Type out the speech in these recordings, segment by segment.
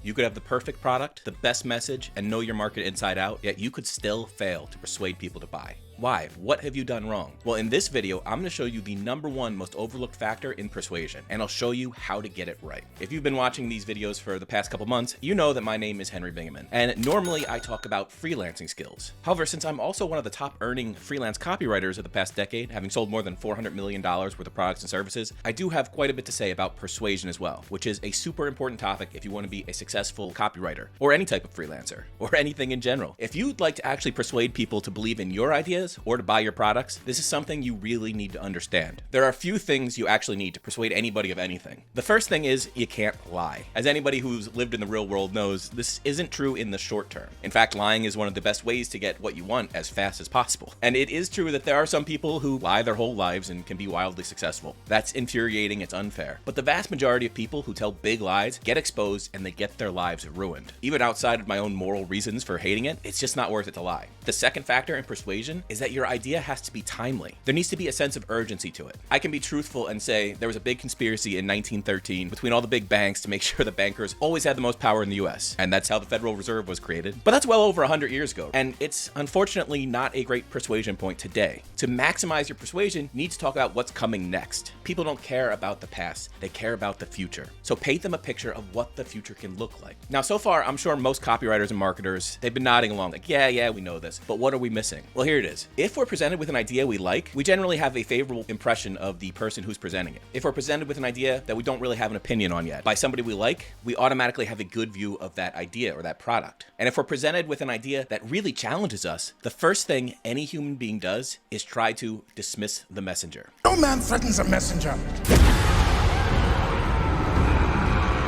You could have the perfect product, the best message, and know your market inside out, yet you could still fail to persuade people to buy. Why? What have you done wrong? Well, in this video, I'm going to show you the #1 most overlooked factor in persuasion, and I'll show you how to get it right. If you've been watching these videos for the past couple months, you know that my name is Henry Bingaman, and normally I talk about freelancing skills. However, since I'm also one of the top earning freelance copywriters of the past decade, having sold more than $400 million worth of products and services, I do have quite a bit to say about persuasion as well, which is a super important topic if you want to be a successful copywriter, or any type of freelancer, or anything in general. If you'd like to actually persuade people to believe in your ideas or to buy your products, this is something you really need to understand. There are a few things you actually need to persuade anybody of anything. The first thing is you can't lie. As anybody who's lived in the real world knows, this isn't true in the short term. In fact, lying is one of the best ways to get what you want as fast as possible. And it is true that there are some people who lie their whole lives and can be wildly successful. That's infuriating, it's unfair. But the vast majority of people who tell big lies get exposed and they get their lives ruined. Even outside of my own moral reasons for hating it, it's just not worth it to lie. The second factor in persuasion is that your idea has to be timely. There needs to be a sense of urgency to it. I can be truthful and say there was a big conspiracy in 1913 between all the big banks to make sure the bankers always had the most power in the US, and that's how the Federal Reserve was created. But that's well over 100 years ago, and it's unfortunately not a great persuasion point today. To maximize your persuasion, you need to talk about what's coming next. People don't care about the past, they care about the future. So paint them a picture of what the future can look like. Now, so far, I'm sure most copywriters and marketers, they've been nodding along like, yeah, we know this, but what are we missing? Well, here it is. If we're presented with an idea we like, we generally have a favorable impression of the person who's presenting it. If we're presented with an idea that we don't really have an opinion on yet by somebody we like, we automatically have a good view of that idea or that product. And if we're presented with an idea that really challenges us, the first thing any human being does is try to dismiss the messenger. No man threatens a messenger.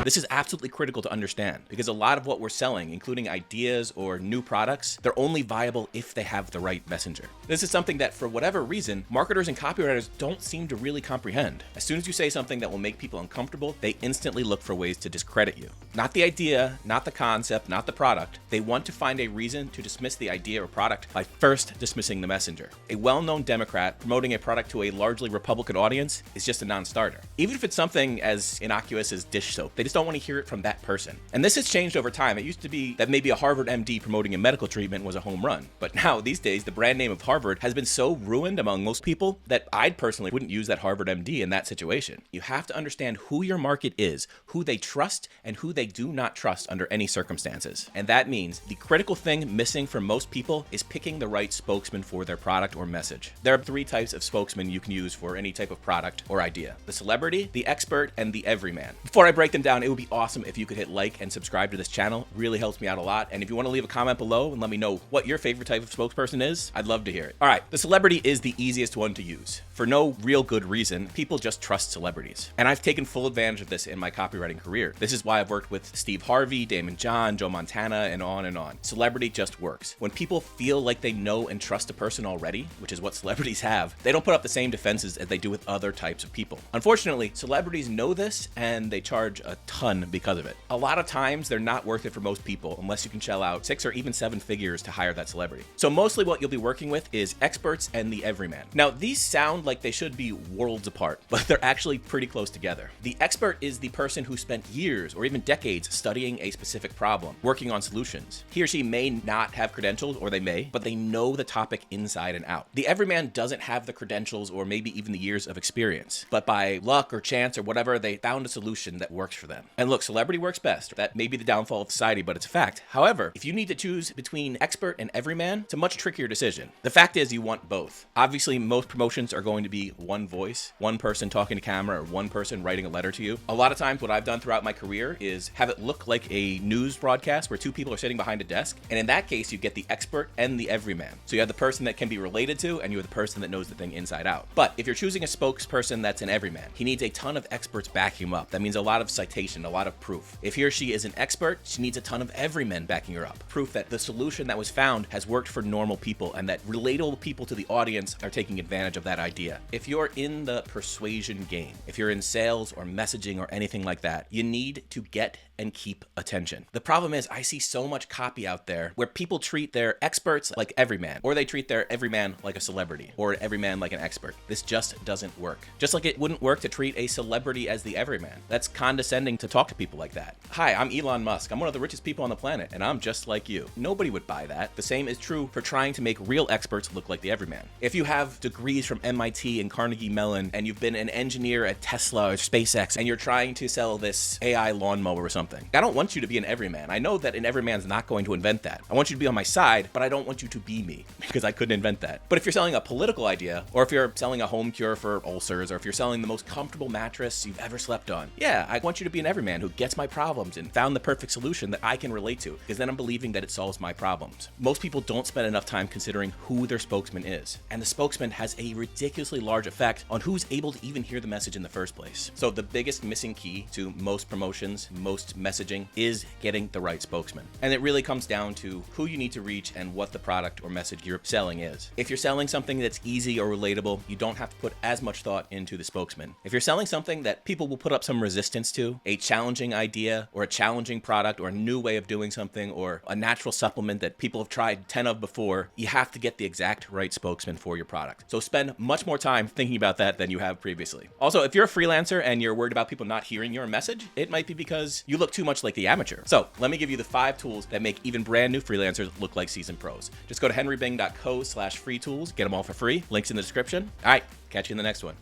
This is absolutely critical to understand because a lot of what we're selling, including ideas or new products, they're only viable if they have the right messenger. This is something that, for whatever reason, marketers and copywriters don't seem to really comprehend. As soon as you say something that will make people uncomfortable, they instantly look for ways to discredit you. Not the idea, not the concept, not the product. They want to find a reason to dismiss the idea or product by first dismissing the messenger. A well-known Democrat promoting a product to a largely Republican audience is just a non-starter. Even if it's something as innocuous as dish soap, they just don't want to hear it from that person. And this has changed over time. It used to be that maybe a Harvard MD promoting a medical treatment was a home run. But now, these days, the brand name of Harvard has been so ruined among most people that I personally wouldn't use that Harvard MD in that situation. You have to understand who your market is, who they trust, and who they do not trust under any circumstances. And that means the critical thing missing for most people is picking the right spokesman for their product or message. There are 3 types of spokesman you can use for any type of product or idea: the celebrity, the expert, and the everyman. Before I break them down, it would be awesome if you could hit like and subscribe to this channel. It really helps me out a lot. And if you want to leave a comment below and let me know what your favorite type of spokesperson is, I'd love to hear it. All right, the celebrity is the easiest one to use. For no real good reason, people just trust celebrities. And I've taken full advantage of this in my copywriting career. This is why I've worked with Steve Harvey, Damon John, Joe Montana, and on and on. Celebrity just works. When people feel like they know and trust a person already, which is what celebrities have, they don't put up the same defenses as they do with other types of people. Unfortunately, celebrities know this and they charge a ton because of it. A lot of times they're not worth it for most people unless you can shell out 6 or even 7 figures to hire that celebrity. So mostly what you'll be working with is experts and the everyman. Now, these sound like they should be worlds apart, but they're actually pretty close together. The expert is the person who spent years or even decades studying a specific problem, working on solutions. He or she may not have credentials, or they may, but they know the topic inside and out. The everyman doesn't have the credentials or maybe even the years of experience, but by luck or chance or whatever, they found a solution that works for them. And look, celebrity works best. That may be the downfall of society, but it's a fact. However, if you need to choose between expert and everyman, it's a much trickier decision. The fact is you want both. Obviously, most promotions are going to be one voice, one person talking to camera, or one person writing a letter to you. A lot of times what I've done throughout my career is have it look like a news broadcast where 2 people are sitting behind a desk. And in that case, you get the expert and the everyman. So you have the person that can be related to, and you have the person that knows the thing inside out. But if you're choosing a spokesperson that's an everyman, he needs a ton of experts backing him up. That means a lot of citation, a lot of proof. If he or she is an expert, she needs a ton of everymen backing her up. Proof that the solution that was found has worked for normal people and that relatable people to the audience are taking advantage of that idea. If you're in the persuasion game, if you're in sales or messaging or anything like that, you need to get and keep attention. The problem is I see so much copy out there where people treat their experts like everyman, or they treat their everyman like a celebrity, or everyman like an expert. This just doesn't work. Just like it wouldn't work to treat a celebrity as the everyman. That's condescending to talk to people like that. Hi, I'm Elon Musk. I'm one of the richest people on the planet, and I'm just like you. Nobody would buy that. The same is true for trying to make real experts look like the everyman. If you have degrees from MIT and Carnegie Mellon, and you've been an engineer at Tesla or SpaceX, and you're trying to sell this AI lawnmower or something, I don't want you to be an everyman. I know that an everyman's not going to invent that. I want you to be on my side, but I don't want you to be me, because I couldn't invent that. But if you're selling a political idea, or if you're selling a home cure for ulcers, or if you're selling the most comfortable mattress you've ever slept on, yeah, I want you to be an everyman who gets my problems and found the perfect solution that I can relate to, because then I'm believing that it solves my problems. Most people don't spend enough time considering who their spokesman is, and the spokesman has a ridiculously large effect on who's able to even hear the message in the first place. So the biggest missing key to most promotions, most messaging, is getting the right spokesman. And it really comes down to who you need to reach and what the product or message you're selling is. If you're selling something that's easy or relatable, you don't have to put as much thought into the spokesman. If you're selling something that people will put up some resistance to, a challenging idea or a challenging product or a new way of doing something or a natural supplement that people have tried 10 of before, you have to get the exact right spokesman for your product. So spend much more time thinking about that than you have previously. Also, if you're a freelancer and you're worried about people not hearing your message, it might be because you look too much like the amateur. So let me give you the 5 tools that make even brand new freelancers look like seasoned pros. Just go to henrybing.co/free tools, get them all for free. Links in the description. All right, catch you in the next one.